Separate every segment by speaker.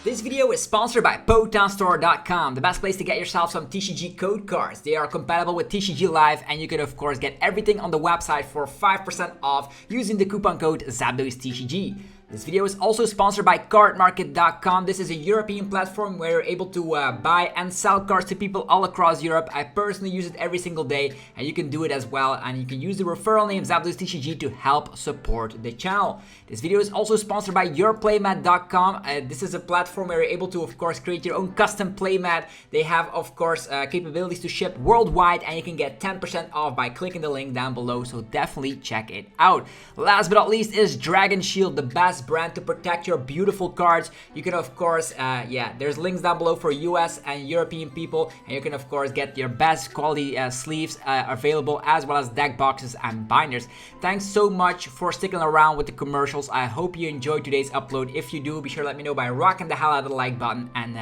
Speaker 1: This video is sponsored by PotownStore.com, the best place to get yourself some TCG code cards. They are compatible with TCG Live, and you can of course get everything on the website for 5% off using the coupon code ZapdosTCG. This video is also sponsored by CARDMARKET.com. This is a European platform where you're able to buy and sell cards to people all across Europe. I personally use it every single day, and you can do it as well. And you can use the referral name ZapdosTCG to help support the channel. This video is also sponsored by PLAYMAT.com. This is a platform where you're able to, of course, create your own custom playmat. They have, of course, capabilities to ship worldwide, and you can get 10% off by clicking the link down below. So definitely check it out. Last but not least is Dragon Shield, the best brand to protect your beautiful cards. You can of course there's links down below for US and European people, and you can of course get your best quality sleeves available, as well as deck boxes and binders. Thanks so much for sticking around with the commercials. I hope you enjoyed today's upload. If you do, be sure to let me know by rocking the hell out of the like button, and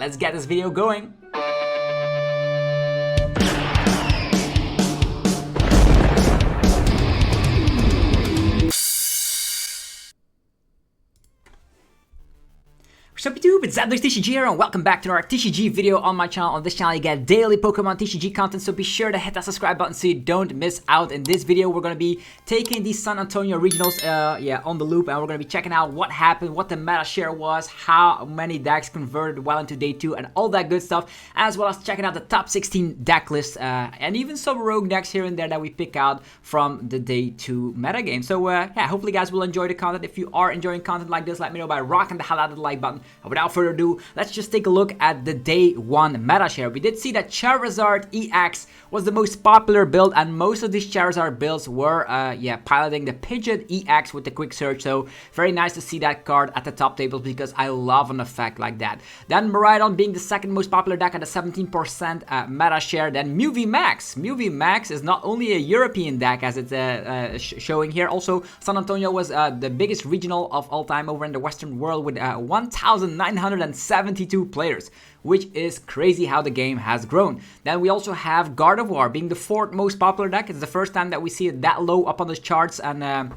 Speaker 1: let's get this video going. Sup YouTube, it's ZapdosTCG here, and welcome back to our TCG video on my channel. On this channel you get daily Pokemon TCG content, so be sure to hit that subscribe button so you don't miss out. In this video we're going to be taking the San Antonio regionals on the loop, and we're going to be checking out what happened, what the meta share was, how many decks converted well into day 2, and all that good stuff, as well as checking out the top 16 deck lists, and even some rogue decks here and there that we pick out from the day 2 meta game. So hopefully you guys will enjoy the content. If you are enjoying content like this, let me know by rocking the hell out of the like button. Without further ado, let's just take a look at the day 1 meta share. We did see that Charizard EX was the most popular build, and most of these Charizard builds were piloting the Pidgeot EX with the quick search. So very nice to see that card at the top tables, because I love an effect like that. Then Miraidon being the second most popular deck at a 17% meta share. Then Mew VMAX. Mew VMAX is not only a European deck, as it's showing here. Also, San Antonio was the biggest regional of all time over in the Western world with 1,972 players, which is crazy how the game has grown. Then we also have Gardevoir being the 4th most popular deck. It's the first time that we see it that low up on the charts, and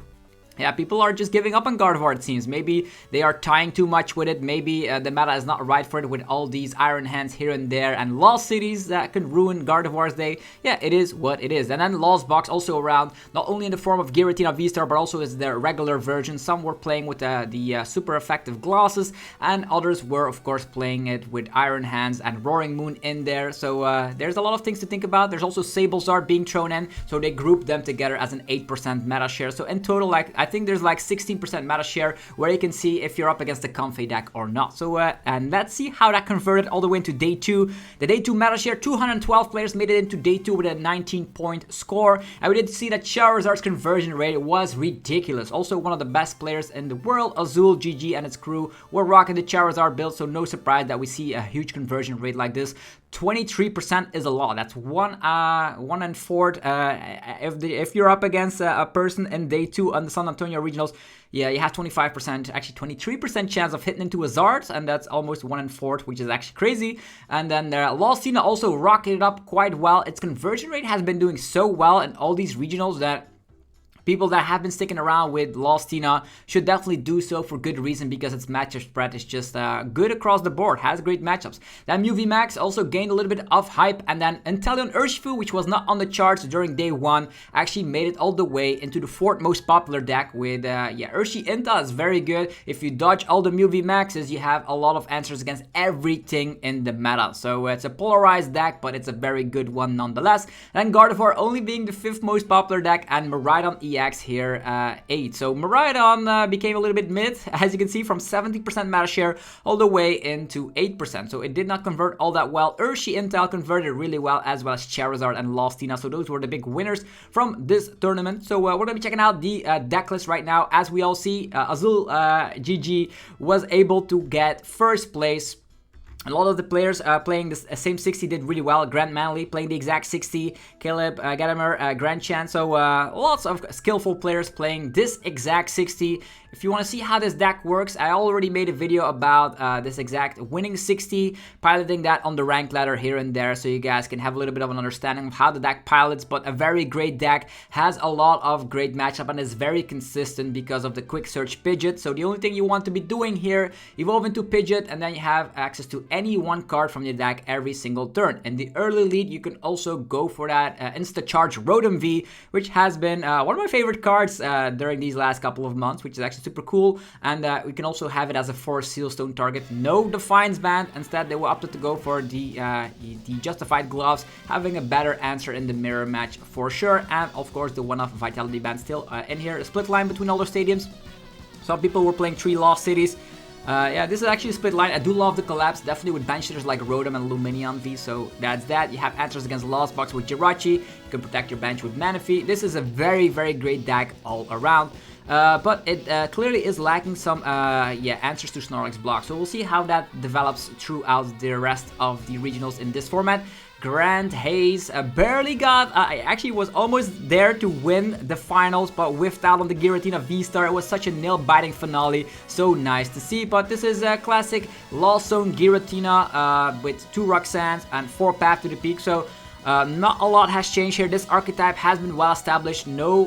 Speaker 1: people are just giving up on Gardevoir, it seems. Maybe they are tying too much with it. Maybe the meta is not right for it with all these Iron Hands here and there and Lost Cities that could ruin Gardevoir's day. Yeah, it is what it is. And then Lost Box also around, not only in the form of Giratina VSTAR, but also as their regular version. Some were playing with the super effective glosses, and others were, of course, playing it with Iron Hands and Roaring Moon in there. So there's a lot of things to think about. There's also Sablezard being thrown in, so they grouped them together as an 8% meta share. So in total, I think there's like 16% meta share, where you can see if you're up against the Comfey deck or not. So and let's see how that converted all the way into day 2. The day 2 meta share, 212 players made it into day 2 with a 19-point score, and we did see that Charizard's conversion rate was ridiculous. Also, one of the best players in the world, AzulGG, and if you're rocking the Charizard build, so no surprise that we see a huge conversion rate like this. 23% is a lot. That's 1 and 4. If you're up against a person in day 2 on the San Antonio regionals, yeah, you have 25%, actually 23% chance of hitting into a Zard, and that's almost 1 and 4, which is actually crazy. And then Lostina also rocketed up quite well. Its conversion rate has been doing so well in all these regionals that people that have been sticking around with Lostina should definitely do so for good reason, because its matchup spread is just good across the board, has great matchups. Then Mew VMAX also gained a little bit of hype, and then Inteleon Urshifu, which was not on the charts during day 1, actually made it all the way into the 4th most popular deck with, Urshi Inta is very good. If you dodge all the Mew VMAXs, you have a lot of answers against everything in the meta. So it's a polarized deck, but it's a very good one nonetheless. And Gardevoir only being the 5th most popular deck, and Miraidon EX here 8. So Miraidon became a little bit mid, as you can see, from 70% meta share all the way into 8%. So it did not convert all that well. Urshi Intel converted really well, as well as Charizard and Lostina. So those were the big winners from this tournament. So we're going to be checking out the deck list right now. As we all see, AzulGG was able to get 1st place. A lot of the players playing the same 60 did really well. Grant Manley playing the exact 60, Caleb Gadamer, Grand Chan. So lots of skillful players playing this exact 60 If you want to see how this deck works, I already made a video about this exact winning 60, piloting that on the rank ladder here and there, so you guys can have a little bit of an understanding of how the deck pilots. But a very great deck, has a lot of great matchup, and is very consistent because of the quick search Pidgeot. So the only thing you want to be doing here, evolve into Pidgeot, and then you have access to any one card from your deck every single turn. In the early lead, you can also go for that insta-charge Rotom V, which has been one of my favorite cards during these last couple of months, which is actually super cool. And we can also have it as a 4 Sealstone target. No Defiance Band. Instead, they were opted to go for the Justified Gloves, having a better answer in the mirror match for sure. And of course, the one-off Vitality Band still in here. A split line between all their stadiums. Some people were playing 3 Lost Cities. Yeah, this is actually a split line. I do love the collapse, definitely with bench hitters like Rotom and Lumineon V, so that's that. You have answers against Lost Box with Jirachi. You can protect your bench with Manaphy. This is a very, very great deck all around. But it clearly is lacking some answers to Snorlax block. So we'll see how that develops throughout the rest of the regionals in this format. Grand Haze barely got, I actually was almost there to win the finals, but whiffed out on the Giratina VSTAR. It was such a nail-biting finale, so nice to see. But this is a classic Lost Zone Giratina with 2 Roxannes and 4 Path to the Peak, so not a lot has changed here. This archetype has been well established. No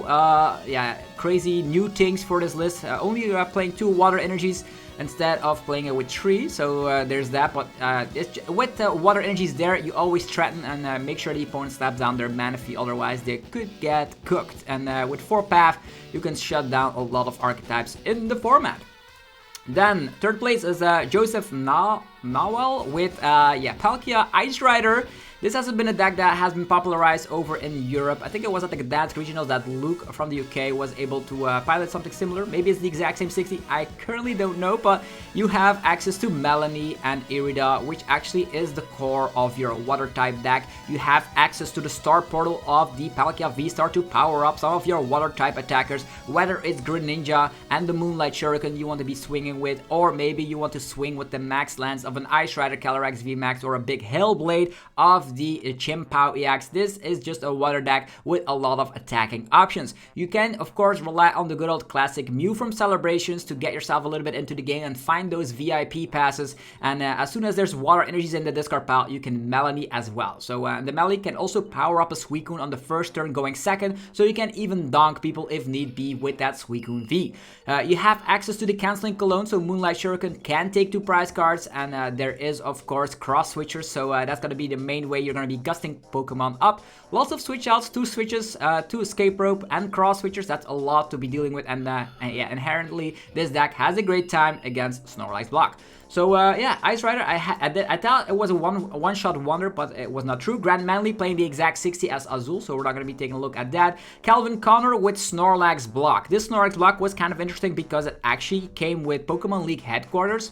Speaker 1: crazy new things for this list. Only playing 2 water energies instead of playing it with 3, so there's that. But with water energies there, you always threaten and make sure the opponent slaps down their Manaphy, otherwise they could get cooked. And with 4 Path, you can shut down a lot of archetypes in the format. Then, third place is Joseph Nawel with Palkia Ice Rider. This hasn't been a deck that has been popularized over in Europe. I think it was at the Gdansk Regionals that Luke from the UK was able to pilot something similar. Maybe it's the exact same 60. I currently don't know, but you have access to Melanie and Irida, which actually is the core of your water type deck. You have access to the star portal of the Palkia V-Star to power up some of your water type attackers, whether it's Greninja and the Moonlight Shuriken you want to be swinging with, or maybe you want to swing with the max lance of an Ice Rider Calyrex VMAX or a big Hellblade of the chien-pao EX. This is just a water deck with a lot of attacking options. You can of course rely on the good old classic Mew from Celebrations to get yourself a little bit into the game and find those VIP passes, and as soon as there's water energies in the discard pile, you can Melanie as well. So the Melanie can also power up a Suicune on the first turn going second, so you can even donk people if need be with that Suicune V. You have access to the Canceling Cologne, so Moonlight Shuriken can take 2 prize cards, and there is of course cross switchers, so that's gonna be the main way you're going to be gusting Pokemon up. Lots of switch outs, 2 switches, 2 escape rope, and cross switchers. That's a lot to be dealing with, and inherently this deck has a great time against Snorlax block. So Ice Rider, I thought it was a one-shot wonder, but it was not true. Grand Manly playing the exact 60 as Azul, so we're not going to be taking a look at that. Calvin Connor with Snorlax block. This Snorlax block was kind of interesting because it actually came with Pokemon League Headquarters,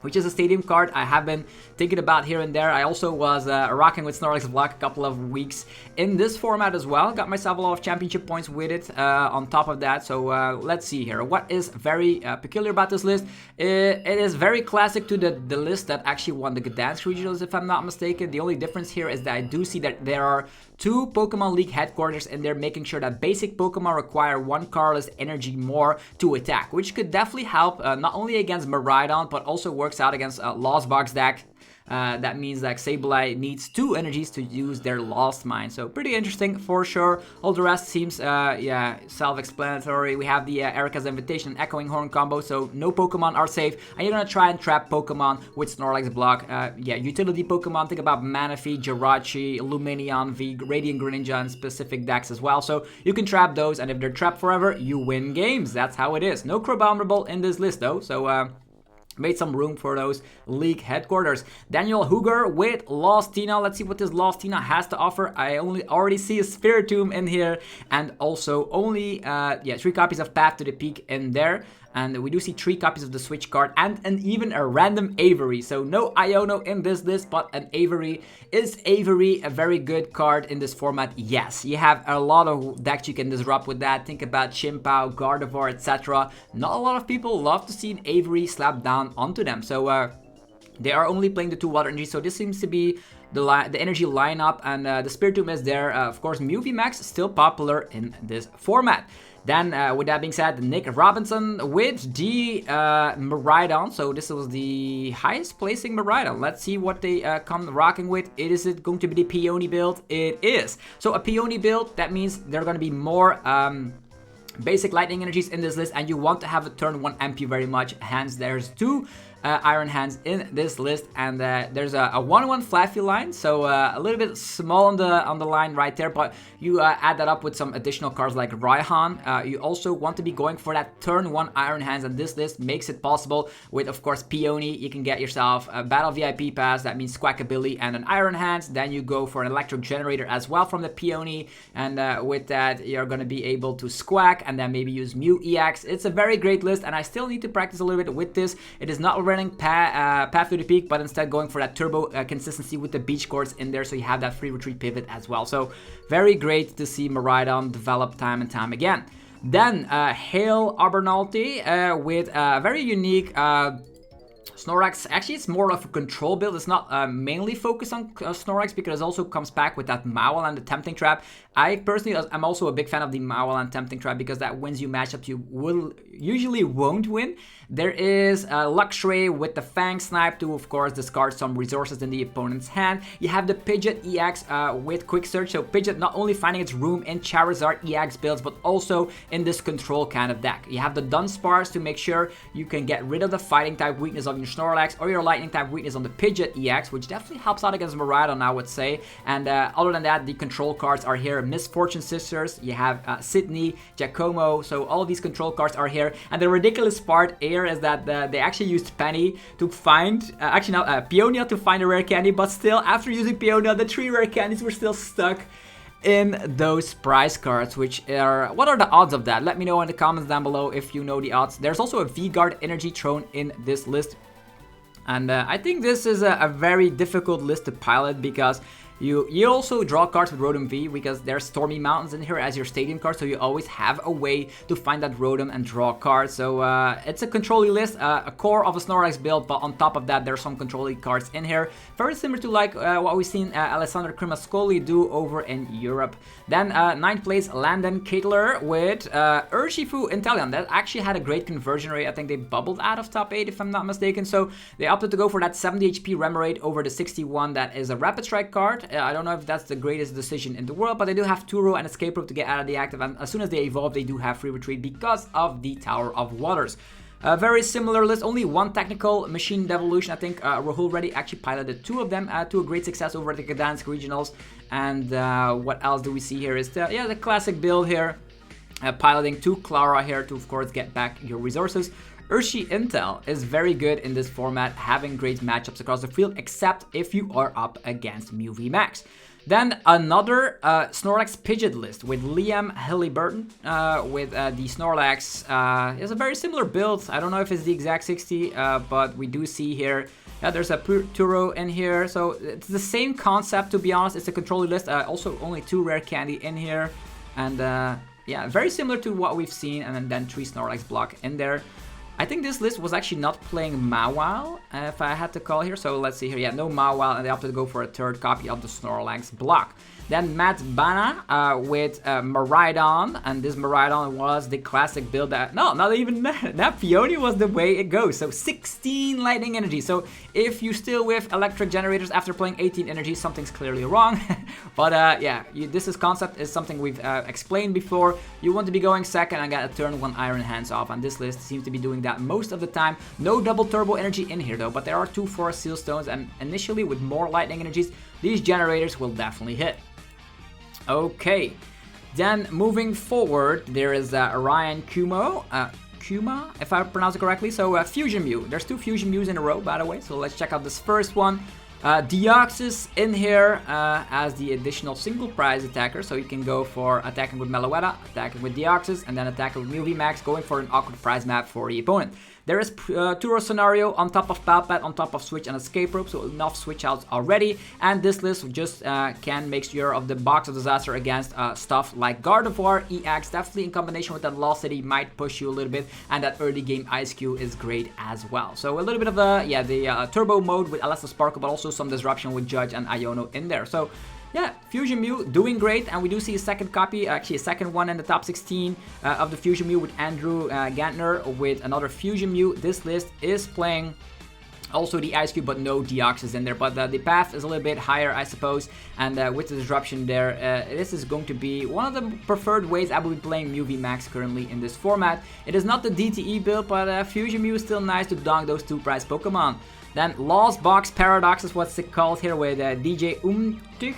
Speaker 1: which is a stadium card I have been thinking about here and there. I also was rocking with Snorlax block a couple of weeks in this format as well. Got myself a lot of championship points with it on top of that. So let's see here. What is very peculiar about this list? It is very classic to the list that actually won the Gdansk Regionals, if I'm not mistaken. The only difference here is that I do see that there are 2 Pokemon League Headquarters in there, making sure that basic Pokemon require 1 colorless energy more to attack, which could definitely help not only against Miraidon, but also works out against Lost Box deck. That means that Sableye needs 2 energies to use their Lost Mine. So pretty interesting for sure. All the rest seems self-explanatory. We have the Erika's Invitation and Echoing Horn combo, so no Pokemon are safe. And you're gonna try and trap Pokemon with Snorlax block. Utility Pokemon, think about Manaphy, Jirachi, Lumineon V, Radiant Greninja, and specific decks as well. So you can trap those, and if they're trapped forever, you win games. That's how it is. No Crabomberable in this list though, so made some room for those league headquarters. Daniel Huger with Lostina. Let's see what this Lostina has to offer. I already see a Spiritomb in here, and also only 3 copies of Path to the Peak in there. And we do see 3 copies of the Switch card and even a random Avery. So no Iono in this list, but an Avery. Is Avery a very good card in this format? Yes. You have a lot of decks you can disrupt with that. Think about chien-pao, Gardevoir, etc. Not a lot of people love to see an Avery slapped down onto them. So they are only playing the 2 water energies, so this seems to be the energy lineup, and the Spiritomb is there. Of course, Mew VMAX still popular in this format. Then, with that being said, Nick Robinson with the Miraidon. So this was the highest placing Miraidon. Let's see what they come rocking with. Is it going to be the Peony build? It is. So a Peony build, that means there are going to be more basic lightning energies in this list, and you want to have a turn 1 MP very much. Hence, there's 2 Iron Hands in this list, and there's a 1-1 Fluffy line, so a little bit small on the line right there, but you add that up with some additional cards like Raihan. You also want to be going for that turn 1 Iron Hands, and this list makes it possible with, of course, Peony. You can get yourself a Battle VIP Pass, that means Squawkabilly and an Iron Hands. Then you go for an Electric Generator as well from the Peony, and with that you're going to be able to Squawk and then maybe use Mew EX. It's a very great list, and I still need to practice a little bit with this. It is not running Path to the Peak, but instead going for that turbo consistency with the beach courts in there, so you have that free retreat pivot as well. So very great to see Miraidon develop time and time again. Then Hail Arbernalty with a very unique Snorlax. Actually, it's more of a control build. It's not mainly focused on Snorlax, because it also comes back with that Mawile and the Tempting Trap. I personally am also a big fan of the Mawile and Tempting Trap, because that wins you matchups you usually won't win. There is Luxray with the Fang Snipe to, of course, discard some resources in the opponent's hand. You have the Pidgeot EX with Quick Search. So Pidgeot not only finding its room in Charizard EX builds, but also in this control kind of deck. You have the Dunsparce to make sure you can get rid of the fighting type weakness of your Snorlax or your lightning type weakness on the Pidgeot EX, which definitely helps out against Miraidon, I would say. And other than that, the control cards are here. Misfortune Sisters, you have Sydney, Giacomo, so all of these control cards are here. And the ridiculous part here is that they actually used Penny to find, Peonia to find a rare candy, but still, after using Peonia, the 3 rare candies were still stuck in those prize cards, which are, what are the odds of that? Let me know in the comments down below if you know the odds. There's also a V-Guard energy thrown in this list. And I think this is a very difficult list to pilot, because you also draw cards with Rotom V, because there's Stormy Mountains in here as your stadium card, so you always have a way to find that Rotom and draw cards. So it's a control-y list, a core of a Snorlax build, but on top of that there's some control-y cards in here. Very similar to like what we've seen Alessandro Cremascoli do over in Europe. Then 9th place Landon Kittler with Urshifu Inteleon. That actually had a great conversion rate. I think they bubbled out of top 8 if I'm not mistaken, so they opted to go for that 70 HP Remoraid over the 61 that is a Rapid Strike card. I don't know if that's the greatest decision in the world, but they do have Turo and Escape Rope to get out of the active, and as soon as they evolve, they do have free retreat because of the Tower of Waters. A very similar list, only one technical Machine Devolution. I think Rahul Reddy actually piloted 2 of them to a great success over at the Gdansk Regionals. And what else do we see here is the classic build here, piloting 2 Clara here to, of course, get back your resources. Urshi Intel is very good in this format, having great matchups across the field, except if you are up against Mew VMAX. Then another Snorlax Pidgeot list with Liam Halliburton with the Snorlax. It's a very similar build. I don't know if it's the exact 60, but we do see here there's a Turo in here. So it's the same concept, to be honest. It's a control list. Also only 2 rare candy in here. And yeah, very similar to what we've seen. And then 3 Snorlax block in there. I think this list was actually not playing Mawile, if I had to call here. So let's see here. Yeah, no Mawile, and they opted to go for a 3rd copy of the Snorlax block. Then Matt Bana with Miraidon, and this Miraidon was the classic build that, no, not even that Peony was the way it goes. So 16 lightning energy. So if you still with electric generators after playing 18 energy, something's clearly wrong. But yeah, this concept is something we've explained before. You want to be going second and get a turn 1 Iron Hands off, and this list seems to be doing that most of the time. No double turbo energy in here though, but there are 2 Forest Seal Stones, and initially with more lightning energies, these generators will definitely hit. Okay, then moving forward, there is Ryan Kuma, if I pronounce it correctly. So Fusion Mew. There's 2 Fusion Mews in a row, by the way. So let's check out this first one. Deoxys in here as the additional single prize attacker. So you can go for attacking with Meloetta, attacking with Deoxys, and then attacking with Mew VMAX, going for an awkward prize map for the opponent. There is Turo Scenario on top of Palpat, on top of Switch and Escape Rope, so enough switch outs already. And this list just can make sure of the Box of Disaster against stuff like Gardevoir, EX, definitely in combination with that Lost City might push you a little bit, and that early game Ice Cube is great as well. So a little bit of the turbo mode with Alesta Sparkle, but also some disruption with Judge and Iono in there. So yeah, Fusion Mew doing great, and we do see a second copy, actually a second one in the top 16 of the Fusion Mew with Andrew Gantner with another Fusion Mew. This list is playing also the Ice Cube, but no Deoxys in there. But the path is a little bit higher, I suppose, and with the disruption there, this is going to be one of the preferred ways I will be playing Mew VMAX currently in this format. It is not the DTE build, but Fusion Mew is still nice to donk those 2 prize Pokemon. Then Lost Box Paradox is what's it called here with DJ Umtich.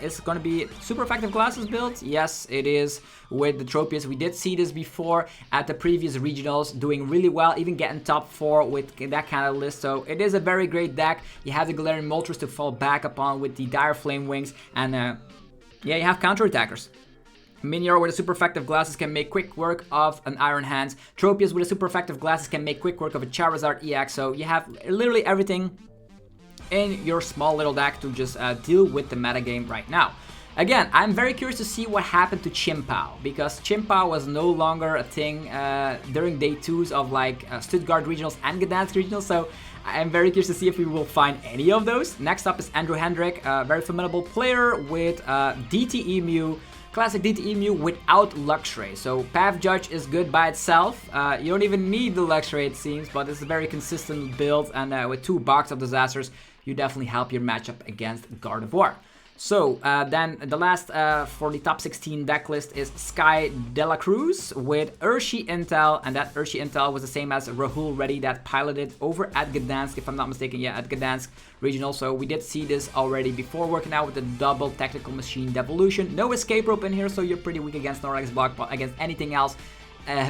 Speaker 1: It's going to be super effective glasses build. Yes, it is with the Tropius. We did see this before at the previous regionals, doing really well, even getting top 4 with that kind of list. So it is a very great deck. You have the Galarian Moltres to fall back upon with the Dire Flame Wings, and yeah, you have counterattackers. Minior with a super effective glasses can make quick work of an Iron Hands. Tropius with a super effective glasses can make quick work of a Charizard EX. So you have literally everything in your small little deck to just deal with the metagame right now. Again, I'm very curious to see what happened to chien-pao, because chien-pao was no longer a thing during day 2s of like Stuttgart regionals and Gdansk regionals, so I'm very curious to see if we will find any of those. Next up is Andrew Hendrick, a very formidable player with DTE Mew, classic DTE Mew without Luxray. So Path Judge is good by itself. You don't even need the Luxray, it seems, but it's a very consistent build, and with 2 Box of Disasters, you definitely help your matchup against Gardevoir. So then the last for the top 16 deck list is Sky Dela Cruz with Urshi Intel, and that Urshi Intel was the same as Rahul Reddy that piloted over at Gdansk, if I'm not mistaken, yeah, at Gdansk regional. So we did see this already before, working out with the double Tactical Machine Devolution. No Escape Rope in here, so you're pretty weak against Snorlax block, but against anything else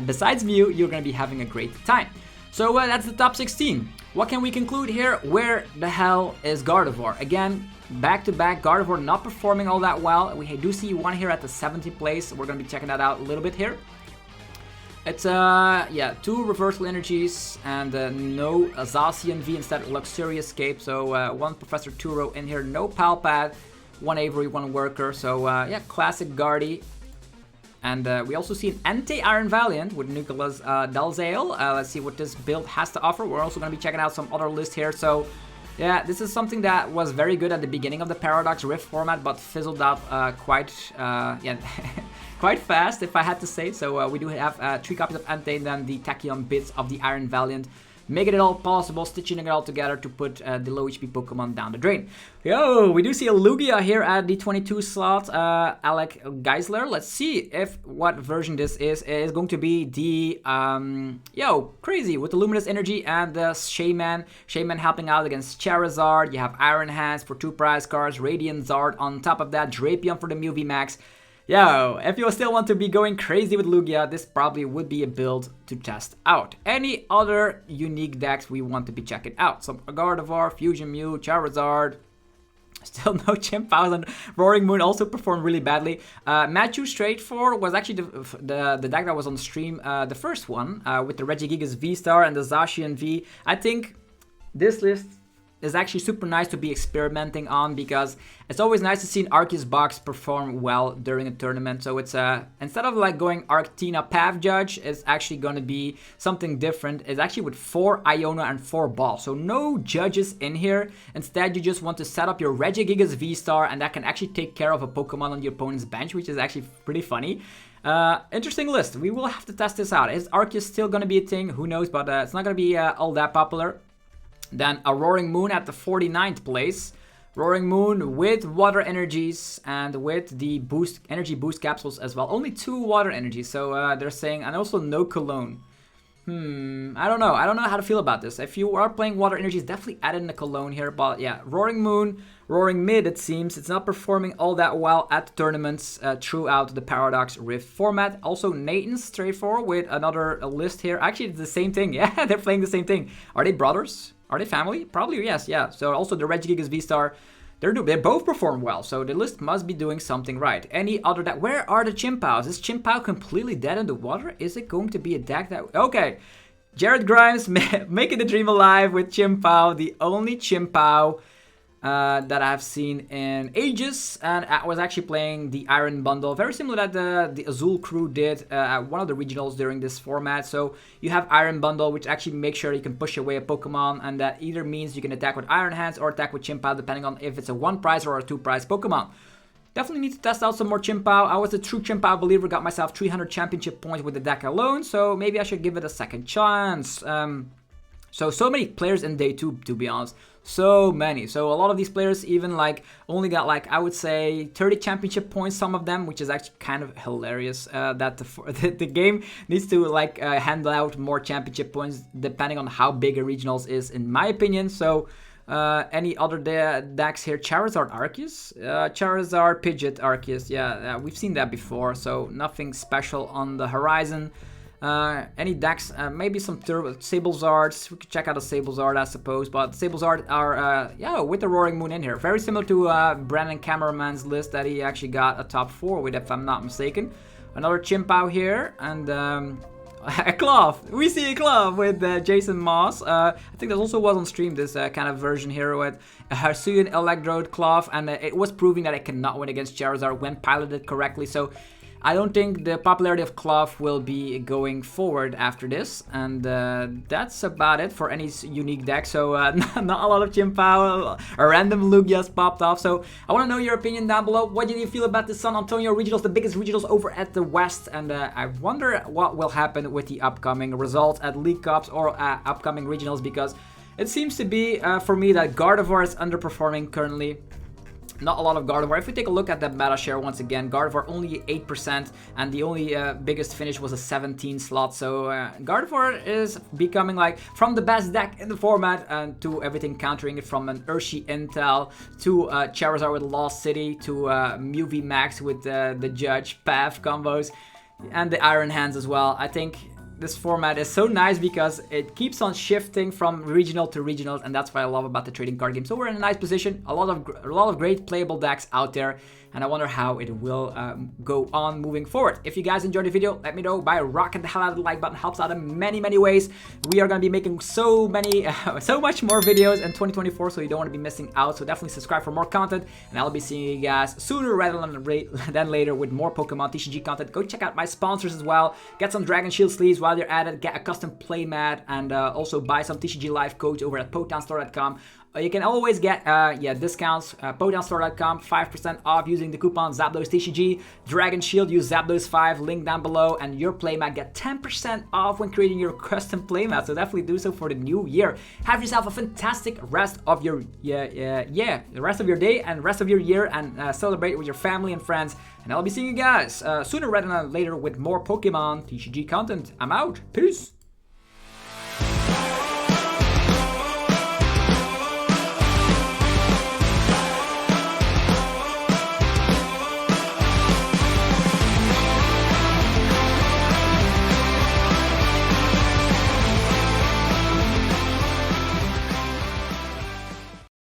Speaker 1: besides Mew, you're going to be having a great time. So that's the top 16. What can we conclude here? Where the hell is Gardevoir? Again, back-to-back, Gardevoir not performing all that well. We do see one here at the 17th place. We're going to be checking that out a little bit here. It's, yeah, 2 Reversal Energies and no Zacian V, instead Luxurious Escape. So 1 Professor Turo in here, no Palpad, 1 Avery, 1 Worker. So yeah, classic Guardy. And we also see an anti-Iron Valiant with Nicholas Dalzale. Let's see what this build has to offer. We're also going to be checking out some other lists here. So yeah, this is something that was very good at the beginning of the Paradox Rift format, but fizzled out quite quite fast, if I had to say. So we do have 3 copies of Ante and then the Tachyon bits of the Iron Valiant, making it all possible, stitching it all together to put the low HP Pokemon down the drain. Yo, we do see a Lugia here at the 22 slot, Alec Geisler. Let's see if what version this is. It is going to be the, yo, crazy, with the Luminous Energy and the Shaman. Shaman helping out against Charizard. You have Iron Hands for 2 prize cards, Radiant Zard on top of that, Drapion for the Mew VMAX. Yo, if you still want to be going crazy with Lugia, this probably would be a build to test out. Any other unique decks we want to be checking out? Some Gardevoir, Fusion Mew, Charizard. Still no chien-pao, and Roaring Moon also performed really badly. Matthew Straight 4 was actually the deck that was on the stream, the first one, with the Regigigas VSTAR and the Zacian V. I think this list is actually super nice to be experimenting on, because it's always nice to see an Arceus box perform well during a tournament. So it's instead of like going Arctina Path Judge, it's actually going to be something different. It's actually with 4 Iona and 4 Ball, so no judges in here. Instead, you just want to set up your Regigigas V-Star, and that can actually take care of a Pokemon on your opponent's bench, which is actually pretty funny. Interesting list. We will have to test this out. Is Arceus still going to be a thing? Who knows, but it's not going to be all that popular. Then a Roaring Moon at the 49th place. Roaring Moon with Water Energies and with the energy boost capsules as well. Only 2 Water Energies, so they're saying, and also no Cologne. I don't know. I don't know how to feel about this. If you are playing Water Energies, definitely add in the Cologne here. But yeah, Roaring Moon, Roaring Mid, it seems. It's not performing all that well at the tournaments throughout the Paradox Rift format. Also, Nathan's straightforward with another list here. Actually, it's the same thing. Yeah, they're playing the same thing. Are they brothers? Are they family? Probably, yes, yeah. So also the Regigigas V-Star, they both perform well, so the list must be doing something right. Any other deck? Where are the chien-paos? Is chien-pao completely dead in the water? Is it going to be a deck that... Okay, Jared Grimes making the dream alive with chien-pao, the only chien-pao that I've seen in ages, and I was actually playing the Iron Bundle, very similar that the Azul crew did at one of the regionals during this format. So you have Iron Bundle, which actually makes sure you can push away a Pokemon, and that either means you can attack with Iron Hands or attack with chien-pao, depending on if it's a 1 prize or a 2 prize Pokemon. Definitely need to test out some more chien-pao. I was a true chien-pao believer, got myself 300 championship points with the deck alone, so maybe I should give it a second chance. So many players in day 2, to be honest. So many. So a lot of these players even like only got like, I would say 30 championship points, some of them, which is actually kind of hilarious that the game needs to like hand out more championship points depending on how big a regionals is, in my opinion. So any other decks here? Charizard Arceus? Charizard Pidgeot Arceus. Yeah, we've seen that before, so nothing special on the horizon. Any decks, maybe some Sablezards. We could check out a Sablezard, I suppose, but Sablezard are, yeah, with the Roaring Moon in here. Very similar to Brandon Cameraman's list that he actually got a top 4 with, if I'm not mistaken. Another chien-pao here, and a Cloth. We see a Cloth with Jason Moss. I think that also was on stream, this kind of version here with a Hisuian Electrode Cloth, and it was proving that it cannot win against Charizard when piloted correctly, so I don't think the popularity of Cloth will be going forward after this, and that's about it for any unique deck. So not a lot of chien-pao, a random Lugia's popped off. So I want to know your opinion down below. What did you feel about the San Antonio regionals, the biggest regionals over at the West? And I wonder what will happen with the upcoming results at League Cups or upcoming regionals, because it seems to be, for me, that Gardevoir is underperforming currently. Not a lot of Gardevoir. If we take a look at the meta share once again, Gardevoir only 8%, and the only biggest finish was a 17 slot. So Gardevoir is becoming like from the best deck in the format, and to everything countering it, from an Urshi Intel to Charizard with Lost City to Mew V Max with the Judge Path combos and the Iron Hands as well. I think this format is so nice because it keeps on shifting from regional to regional, and that's what I love about the trading card game. So we're in a nice position, a lot of great playable decks out there, and I wonder how it will go on moving forward. If you guys enjoyed the video, let me know by rocking the hell out of the like button. Helps out in many ways. We are going to be making so much more videos in 2024, so you don't want to be missing out. So definitely subscribe for more content, and I'll be seeing you guys sooner rather than later with more Pokemon TCG content. Go check out my sponsors as well. Get some Dragon Shield sleeves while you're at it. Get a custom playmat, and also buy some TCG Live codes over at PotownStore.com. You can always get discounts, PotownStore.com, 5% off using the coupon ZapdosTCG. Dragon Shield, use Zapdos5, link down below, and your playmat get 10% off when creating your custom playmat. So definitely do so for the new year. Have yourself a fantastic rest of your the rest of your day and rest of your year, and celebrate with your family and friends. And I'll be seeing you guys sooner rather than later with more Pokemon TCG content. I'm out. Peace.